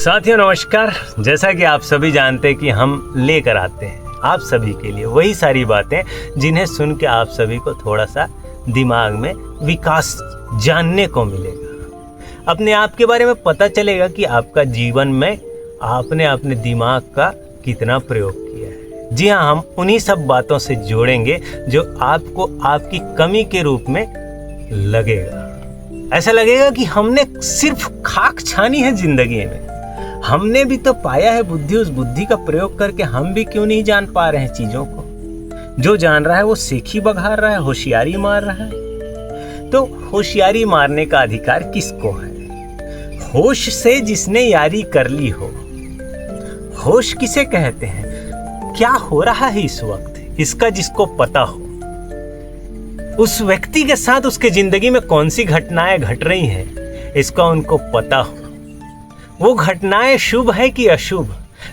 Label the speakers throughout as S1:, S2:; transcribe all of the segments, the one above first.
S1: साथियों नमस्कार। जैसा कि आप सभी जानते हैं कि हम लेकर आते हैं आप सभी के लिए वही सारी बातें जिन्हें सुन के आप सभी को थोड़ा सा दिमाग में विकास जानने को मिलेगा, अपने आप के बारे में पता चलेगा कि आपका जीवन में आपने अपने दिमाग का कितना प्रयोग किया है। जी हाँ, हम उन्हीं सब बातों से जोड़ेंगे जो आपको आपकी कमी के रूप में लगेगा। ऐसा लगेगा कि हमने सिर्फ खाक छानी है जिंदगी में, हमने भी तो पाया है बुद्धि, उस बुद्धि का प्रयोग करके हम भी क्यों नहीं जान पा रहे हैं चीजों को। जो जान रहा है वो सेखी बघार रहा है, होशियारी मार रहा है। तो होशियारी मारने का अधिकार किसको है? होश से जिसने यारी कर ली हो। होश किसे कहते हैं? क्या हो रहा है इस वक्त, इसका जिसको पता हो। उस व्यक्ति के साथ उसके जिंदगी में कौन सी घटनाएं घट रही हैं, इसका उनको पता हो। वो घटनाएं शुभ है कि अशुभ,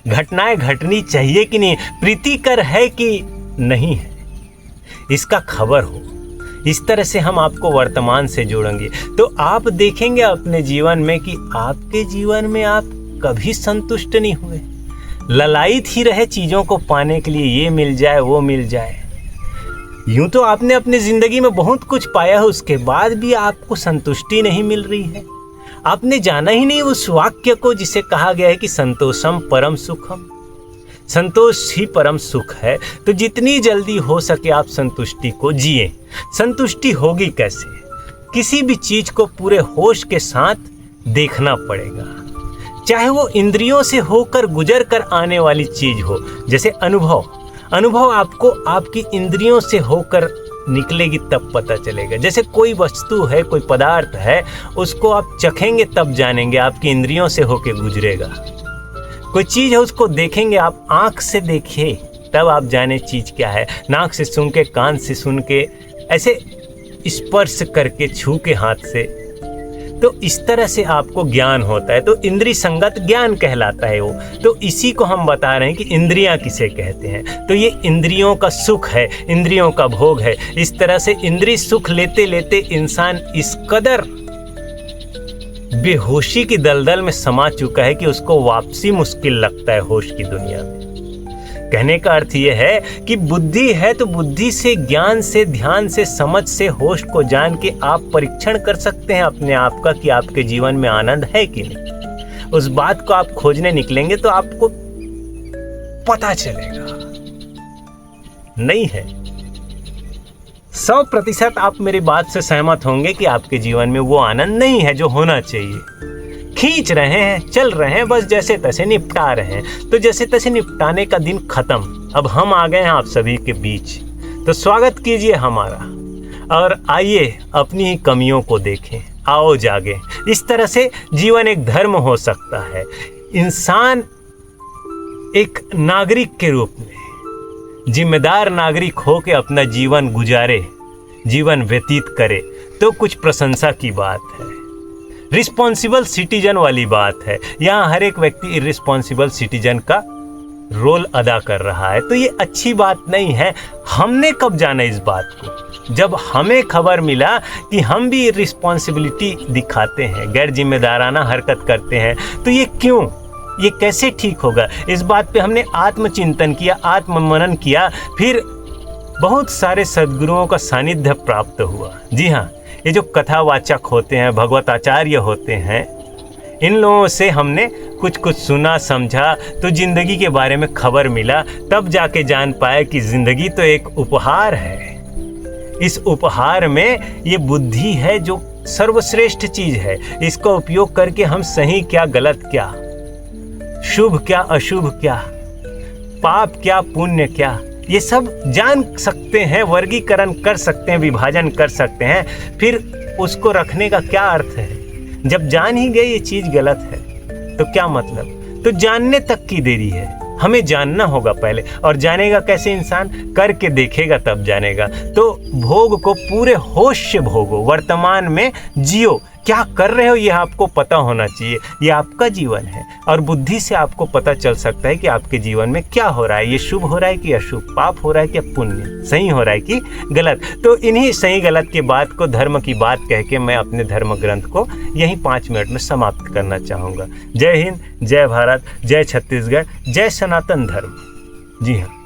S1: घटनाएं घटनी चाहिए कि नहीं, प्रीतिकर है कि नहीं है, इसका खबर हो। इस तरह से हम आपको वर्तमान से जोड़ेंगे तो आप देखेंगे अपने जीवन में कि आपके जीवन में आप कभी संतुष्ट नहीं हुए, ललायित ही रहे चीजों को पाने के लिए, ये मिल जाए वो मिल जाए। यूं तो आपने अपनी जिंदगी में बहुत कुछ पाया है, उसके बाद भी आपको संतुष्टि नहीं मिल रही है। आपने जाना ही नहीं उस वाक्य को जिसे कहा गया है कि संतोषम परम सुखम, संतोष ही परम सुख है। तो जितनी जल्दी हो सके आप संतुष्टि को जिए। संतुष्टि होगी कैसे? किसी भी चीज को पूरे होश के साथ देखना पड़ेगा, चाहे वो इंद्रियों से होकर गुजर कर आने वाली चीज हो। जैसे अनुभव आपको आपकी इंद्रियों से होकर निकलेगी तब पता चलेगा। जैसे कोई वस्तु है, कोई पदार्थ है, उसको आप चखेंगे तब जानेंगे, आपकी इंद्रियों से होके गुजरेगा। कोई चीज है उसको देखेंगे आप, आंख से देखिए तब आप जाने चीज क्या है। नाक से सुन के, कान से सुन के, ऐसे स्पर्श करके, छू के, हाथ से, तो इस तरह से आपको ज्ञान होता है। तो इंद्रिय संगत ज्ञान कहलाता है वो। तो इसी को हम बता रहे हैं कि इंद्रियां किसे कहते हैं। तो ये इंद्रियों का सुख है, इंद्रियों का भोग है। इस तरह से इंद्रिय सुख लेते लेते इंसान इस कदर बेहोशी की दलदल में समा चुका है कि उसको वापसी मुश्किल लगता है होश की दुनिया में। कहने का अर्थ यह है कि बुद्धि है तो बुद्धि से, ज्ञान से, ध्यान से, समझ से, होश को जान के आप परीक्षण कर सकते हैं अपने आप का कि आपके जीवन में आनंद है कि नहीं। उस बात को आप खोजने निकलेंगे तो आपको पता चलेगा नहीं है। 100% आप मेरी बात से सहमत होंगे कि आपके जीवन में वो आनंद नहीं है जो होना चाहिए। खींच रहे हैं, चल रहे हैं, बस जैसे तैसे निपटा रहे हैं। तो जैसे तैसे निपटाने का दिन खत्म, अब हम आ गए हैं आप सभी के बीच। तो स्वागत कीजिए हमारा और आइए अपनी ही कमियों को देखें, आओ जागे। इस तरह से जीवन एक धर्म हो सकता है। इंसान एक नागरिक के रूप में जिम्मेदार नागरिक हो के अपना जीवन गुजारे, जीवन व्यतीत करे तो कुछ प्रशंसा की बात है। रिस्पॉन्सिबल सिटीजन वाली बात है। यहाँ हर एक व्यक्ति इर्रिस्पॉन्सिबल सिटीजन का रोल अदा कर रहा है, तो ये अच्छी बात नहीं है। हमने कब जाना इस बात को? जब हमें खबर मिला कि हम भी रिस्पॉन्सिबिलिटी दिखाते हैं, गैर जिम्मेदाराना हरकत करते हैं। तो ये क्यों, ये कैसे ठीक होगा? इस बात पे हमने आत्मचिंतन किया, आत्ममनन किया, फिर बहुत सारे सद्गुरुओं का सानिध्य प्राप्त हुआ। जी हाँ, ये जो कथावाचक होते हैं, भगवत आचार्य होते हैं, इन लोगों से हमने कुछ कुछ सुना, समझा, तो जिंदगी के बारे में खबर मिला। तब जाके जान पाए कि जिंदगी तो एक उपहार है। इस उपहार में ये बुद्धि है जो सर्वश्रेष्ठ चीज है। इसका उपयोग करके हम सही क्या, गलत क्या, शुभ क्या, अशुभ क्या, पाप क्या, पुण्य क्या, ये सब जान सकते हैं, वर्गीकरण कर सकते हैं, विभाजन कर सकते हैं। फिर उसको रखने का क्या अर्थ है? जब जान ही गए ये चीज गलत है तो क्या मतलब? तो जानने तक की देरी है। हमें जानना होगा पहले, और जानेगा कैसे इंसान? करके देखेगा तब जानेगा। तो भोग को पूरे होश से भोगो, वर्तमान में जियो, क्या कर रहे हो ये आपको पता होना चाहिए। ये आपका जीवन है और बुद्धि से आपको पता चल सकता है कि आपके जीवन में क्या हो रहा है, ये शुभ हो रहा है कि अशुभ, पाप हो रहा है कि पुण्य, सही हो रहा है कि गलत। तो इन्हीं सही गलत की बात को, धर्म की बात कह के मैं अपने धर्म ग्रंथ को यहीं 5 मिनट में समाप्त करना चाहूँगा। जय हिंद, जय भारत, जय छत्तीसगढ़, जय सनातन धर्म। जी हाँ।